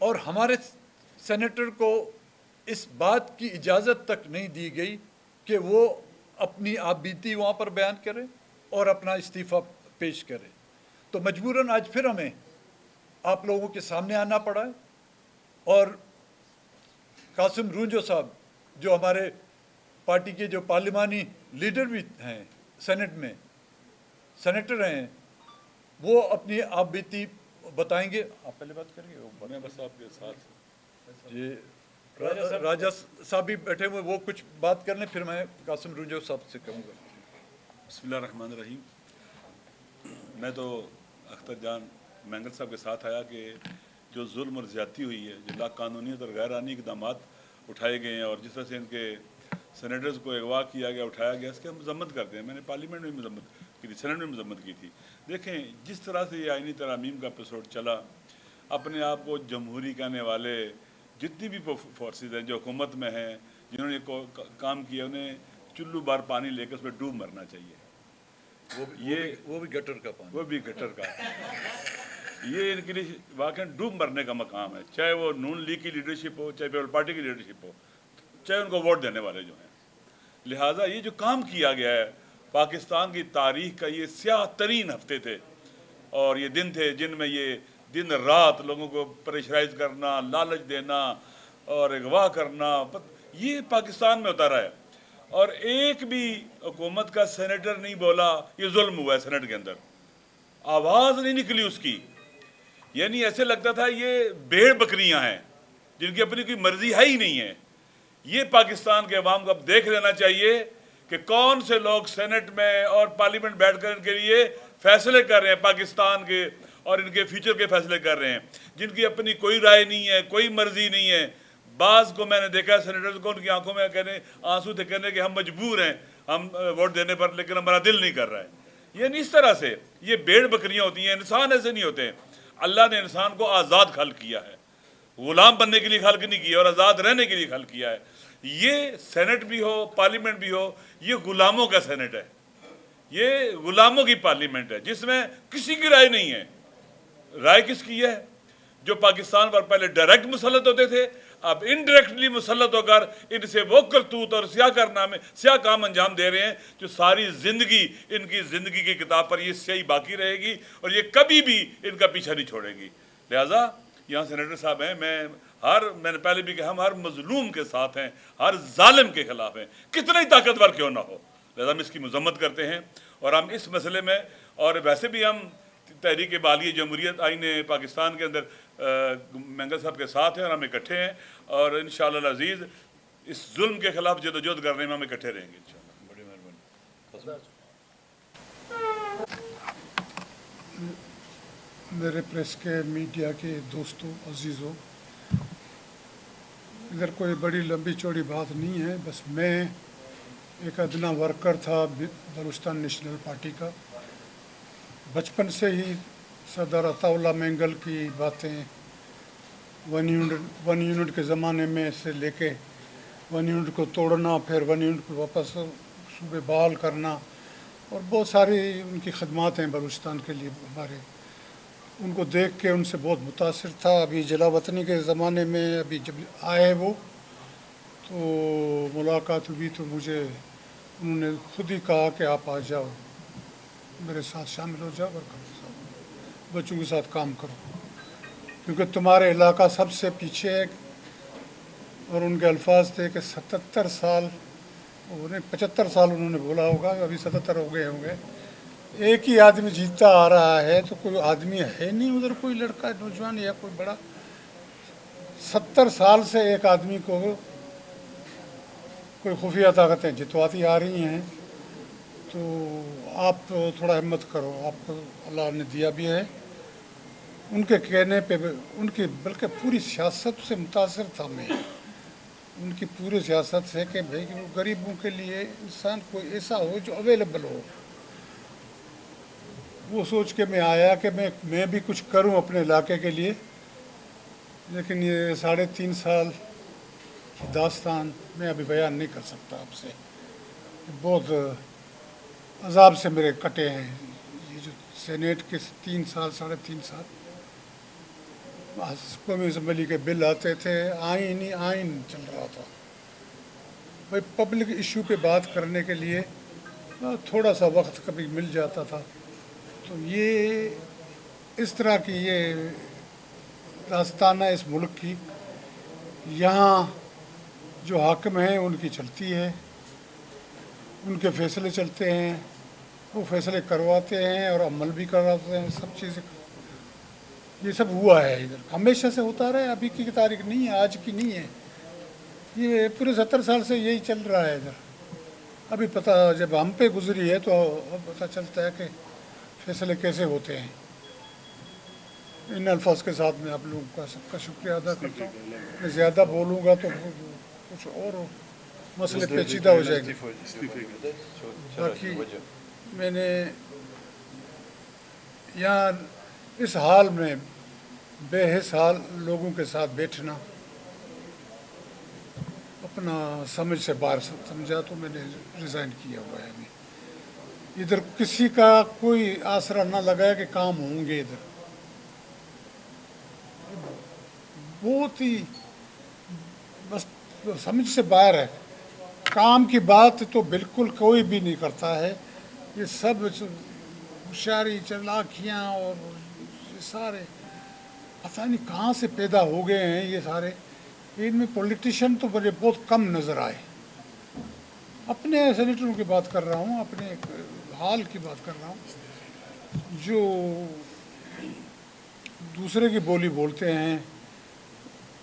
اور ہمارے سینیٹر کو اس بات کی اجازت تک نہیں دی گئی کہ وہ اپنی آپ بیتی وہاں پر بیان کرے اور اپنا استعفیٰ پیش کرے. تو مجبوراً آج پھر ہمیں آپ لوگوں کے سامنے آنا پڑا ہے. اور قاسم رونجو صاحب جو ہمارے پارٹی کے جو پارلیمانی لیڈر بھی ہیں سینٹ میں، سینیٹر ہیں، وہ اپنی آپ بیتی بتائیں گے. آپ پہلے بات کریں گے؟ میں بس آپ کے ساتھ جی راجہ صاحب بھی بیٹھے ہوئے، وہ کچھ بات کر لیں، پھر میں قاسم رونجو صاحب سے کہوں گا. بسم اللہ الرحمن الرحیم. میں تو اختر جان مینگل صاحب کے ساتھ آیا کہ جو ظلم اور زیادتی ہوئی ہے، جو لا قانونیت اور غیر آئینی اقدامات اٹھائے گئے ہیں، اور جس طرح سے ان کے سینیٹرز کو اغوا کیا گیا، اٹھایا گیا، اس کی ہم مذمت کرتے ہیں. میں نے پارلیمنٹ میں مذمت کی تھی، سینٹ میں مذمت کی تھی. دیکھیں جس طرح سے یہ آئینی ترامیم کا ایپیسوڈ چلا، اپنے آپ کو جمہوری کہنے والے جتنی بھی فورسز ہیں جو حکومت میں ہیں، جنہوں نے کام کیا، انہیں چلو بار پانی لے کے اس پہ ڈوب مرنا چاہیے. وہ بھی گٹر کا پانی، وہ بھی گٹر کا. یہ ان کے لیے واقعی ڈوب مرنے کا مقام ہے، چاہے وہ نون لیگ کی لیڈرشپ ہو، چاہے پیپل پارٹی کی لیڈرشپ ہو، چاہے ان کو ووٹ دینے والے جو ہیں. لہٰذا یہ جو کام کیا گیا ہے، پاکستان کی تاریخ کا یہ سیاہ ترین ہفتے تھے، اور یہ دن تھے جن میں یہ دن رات لوگوں کو پریشرائز کرنا، لالچ دینا اور اغوا کرنا، یہ پاکستان میں ہوتا رہا ہے. اور ایک بھی حکومت کا سینیٹر نہیں بولا یہ ظلم ہوا ہے. سینٹ کے اندر آواز نہیں نکلی اس کی. یعنی ایسے لگتا تھا یہ بھیڑ بکریاں ہیں جن کی اپنی کوئی مرضی ہے ہی نہیں ہے. یہ پاکستان کے عوام کو اب دیکھ لینا چاہیے کہ کون سے لوگ سینٹ میں اور پارلیمنٹ بیٹھ کر ان کے لیے فیصلے کر رہے ہیں، پاکستان کے اور ان کے فیوچر کے فیصلے کر رہے ہیں، جن کی اپنی کوئی رائے نہیں ہے، کوئی مرضی نہیں ہے. بعض کو میں نے دیکھا سینیٹرز کو، ان کی آنکھوں میں آنسو تھے، کہنے کہ ہم مجبور ہیں ہم ووٹ دینے پر، لیکن ہمارا دل نہیں کر رہا ہے. یعنی اس طرح سے یہ بھیڑ بکریاں ہوتی ہیں. انسان ایسے نہیں ہوتے. اللہ نے انسان کو آزاد خلق کیا ہے، غلام بننے کے لیے خلق نہیں کیا، اور آزاد رہنے کے لیے خلق کیا ہے. یہ سینٹ بھی ہو، پارلیمنٹ بھی ہو، یہ غلاموں کا سینٹ ہے، یہ غلاموں کی پارلیمنٹ ہے جس میں کسی کی رائے نہیں ہے. رائے کس کی ہے؟ جو پاکستان پر پہلے ڈائریکٹ مسلط ہوتے تھے، اب انڈائریکٹلی مسلط ہو کر ان سے وہ کرتوت اور سیاہ کام انجام دے رہے ہیں جو ساری زندگی ان کی زندگی کی کتاب پر یہ سیاہی باقی رہے گی، اور یہ کبھی بھی ان کا پیچھا نہیں چھوڑے گی. لہٰذا یہاں سینیٹر صاحب ہیں، میں نے پہلے بھی کہا، ہم ہر مظلوم کے ساتھ ہیں، ہر ظالم کے خلاف ہیں، کتنا ہی طاقتور کیوں نہ ہو. لہٰذا ہم اس کی مذمت کرتے ہیں، اور ہم اس مسئلے میں، اور ویسے بھی ہم تحریک بحالی جمہوریت آئین پاکستان کے اندر مینگل صاحب کے ساتھ ہیں، اور ہم اکٹھے ہیں، اور انشاءاللہ العزیز اس ظلم کے خلاف جدوجہد کرنے میں ہم اکٹھے رہیں گے انشاءاللہ. بڑی مہربانی. میرے پریس کے میڈیا کے دوستوں، عزیزوں، ادھر کوئی بڑی لمبی چوڑی بات نہیں ہے. بس میں ایک ادنا ورکر تھا بلوچستان نیشنل پارٹی کا. بچپن سے ہی صدر عطا اللہ مینگل کی باتیں، ون یونٹ کے زمانے میں سے لے کے ون یونٹ کو توڑنا، پھر ون یونٹ کو واپس صوبے بحال کرنا، اور بہت ساری ان کی خدمات ہیں بلوچستان کے لیے ہمارے. ان کو دیکھ کے ان سے بہت متاثر تھا. ابھی جلا وطنی کے زمانے میں ابھی جب آئے وہ تو ملاقات ہوئی تو مجھے انہوں نے خود ہی کہا کہ آپ آ جاؤ، میرے ساتھ شامل ہو جاؤ، اور بچوں کے ساتھ کام کرو، کیونکہ تمہارے علاقہ سب سے پیچھے ہے. اور ان کے الفاظ تھے کہ 77 سال، 75 سال انہوں نے بولا ہوگا، ابھی 77 ہو گئے ہوں گے، ایک ہی آدمی جیتتا آ رہا ہے، تو کوئی آدمی ہے نہیں ادھر، کوئی لڑکا نوجوان یا کوئی بڑا. 70 سال سے ایک آدمی کو کوئی خفیہ طاقتیں جتواتی آ رہی ہیں. تو آپ تھوڑا ہمت کرو، آپ کو اللہ نے دیا بھی ہے. ان کے کہنے پہ ان کی بلکہ پوری سیاست سے متاثر تھا میں، ان کی پوری سیاست سے کہ بھائی وہ غریبوں کے لیے انسان کوئی ایسا ہو جو اویلیبل ہو. وہ سوچ کے میں آیا کہ میں بھی کچھ کروں اپنے علاقے کے لیے. لیکن یہ 3.5 سال کی داستان میں ابھی بیان نہیں کر سکتا آپ سے. بہت عذاب سے میرے کٹے ہیں یہ جو سینیٹ کے 3 سال 3.5 سال. قومی اسمبلی کے بل آتے تھے، آئین چل رہا تھا بھائی، پبلک ایشو پہ بات کرنے کے لیے تھوڑا سا وقت کبھی مل جاتا تھا. تو یہ اس طرح کی یہ داستان ہے اس ملک کی. یہاں جو حاکم ہیں ان کی چلتی ہے، ان کے فیصلے چلتے ہیں، وہ فیصلے کرواتے ہیں اور عمل بھی کرواتے ہیں. سب چیزیں یہ سب ہوا ہے ادھر، ہمیشہ سے ہوتا رہا ہے، ابھی کی تاریخ نہیں ہے، آج کی نہیں ہے. یہ پورے 70 سال سے یہی چل رہا ہے ادھر. ابھی پتہ جب ہم پہ گزری ہے تو اب پتہ چلتا ہے کہ فیصلے کیسے ہوتے ہیں. ان الفاظ کے ساتھ میں آپ لوگوں کا سب کا شکریہ ادا کرتا ہوں. میں زیادہ بولوں گا تو کچھ اور مسئلے پیچیدہ ہو جائیں گے. باقی میں نے یہاں اس حال میں بے حس حال لوگوں کے ساتھ بیٹھنا اپنا سمجھ سے باہر سمجھا تو میں نے ریزائن کیا ہوا ہے. ابھی ادھر کسی کا کوئی آسرا نہ لگایا کہ کام ہوں گے. ادھر بہت ہی بس سمجھ سے باہر ہے. کام کی بات تو بالکل کوئی بھی نہیں کرتا ہے. یہ سب ہوشیاری چالاکیاں اور یہ سارے پتہ نہیں کہاں سے پیدا ہو گئے ہیں. یہ سارے ان میں پولیٹیشین تو مجھے بہت کم نظر آئے. اپنے سینیٹروں کی بات کر رہا ہوں، اپنے حال کی بات کر رہا ہوں. جو دوسرے کی بولی بولتے ہیں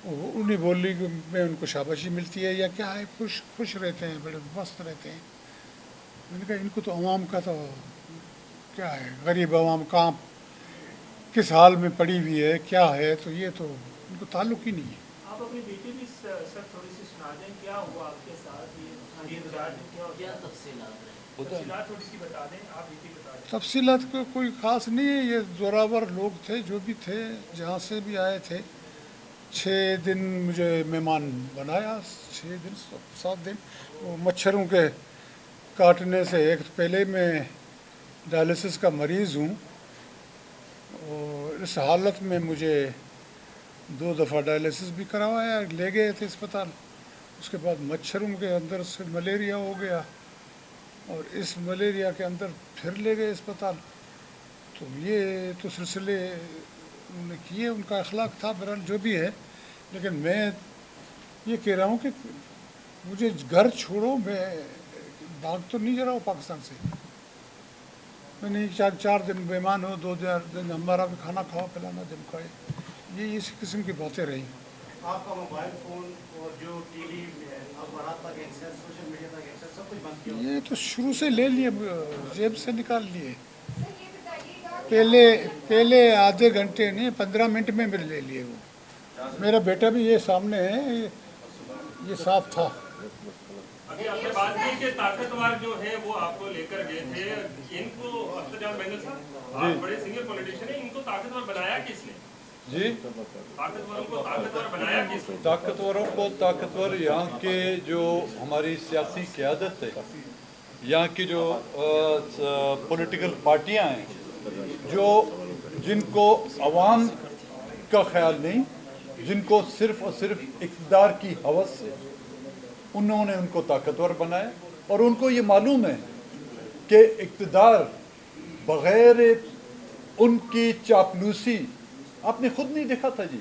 انہیں بولی میں ان کو شاباشی ملتی ہے یا کیا ہے، خوش رہتے ہیں، بڑے مست رہتے ہیں. میں نے کہا ان کو تو عوام کا تو کیا ہے، غریب عوام کہاں کس حال میں پڑی ہوئی ہے کیا ہے، تو یہ تو ان کو تعلق ہی نہیں ہے. آپ اپنی بیٹی بھی سر تھوڑی سی سنا دیں، کیا ہوا آپ کے ساتھ، یہ تفصیلات تھوڑی سی بتا دیں. آپ بیٹی بتا دیں. تفصیلات کو کوئی خاص نہیں ہے. یہ زوراور لوگ تھے جو بھی تھے، جہاں سے بھی آئے تھے. 6 دن مجھے مہمان بنایا، 6 دن 7 دن. وہ مچھروں کے کاٹنے سے ایک پہلے میں ڈائلسس کا مریض ہوں، اور اس حالت میں مجھے 2 دفعہ ڈائلسس بھی کروایا، لے گئے تھے اسپتال. اس کے بعد مچھروں کے اندر سے ملیریا ہو گیا، اور اس ملیریا کے اندر پھر لے گئے اسپتال. تو یہ تو سلسلے انہوں نے کیے، ان کا اخلاق تھا. بہرحال جو بھی ہے، لیکن میں یہ کہہ رہا ہوں کہ مجھے گھر چھوڑو، میں بھاگ تو نہیں جا رہا ہوں پاکستان سے. میں نہیں 4 دن مہمان ہو، 2 دن ہمارا بھی کھانا کھاؤ پلانا جب کھائے. یہ اسی قسم کی باتیں رہی. آپ کا موبائل فون اور جو ٹی وی اخبارات تک ایکسیس، سوشل میڈیا تک ایکسیس سب کچھ بند کیا؟ یہ تو شروع سے لے لیے، جیب سے نکال لیے. پہلے آدھے گھنٹے نہیں 15 منٹ میں میرے لے لیے. وہ میرا بیٹا بھی یہ سامنے ہے، یہ ساتھ تھا. ابھی آپ نے بات کی کہ طاقتور جو ہے وہ آپ کو لے کر گئے تھے. ان کو اختر جان بینگل صاحب، آپ بڑے سینئر پولیٹیشین ہیں، ان کو طاقتور بنایا کس نے؟ جی، طاقتوروں کو طاقتور بنایا کس نے؟ طاقتوروں کو طاقتور یہاں کے جو ہماری سیاسی قیادت ہے، یہاں کی جو پولیٹیکل پارٹیاں ہیں، جن کو عوام کا خیال نہیں، جن کو صرف اور صرف اقتدار کی ہوس سے، انہوں نے ان کو طاقتور بنایا. اور ان کو یہ معلوم ہے کہ اقتدار بغیر ان کی چاپلوسی، آپ نے خود نہیں دیکھا تھا جی،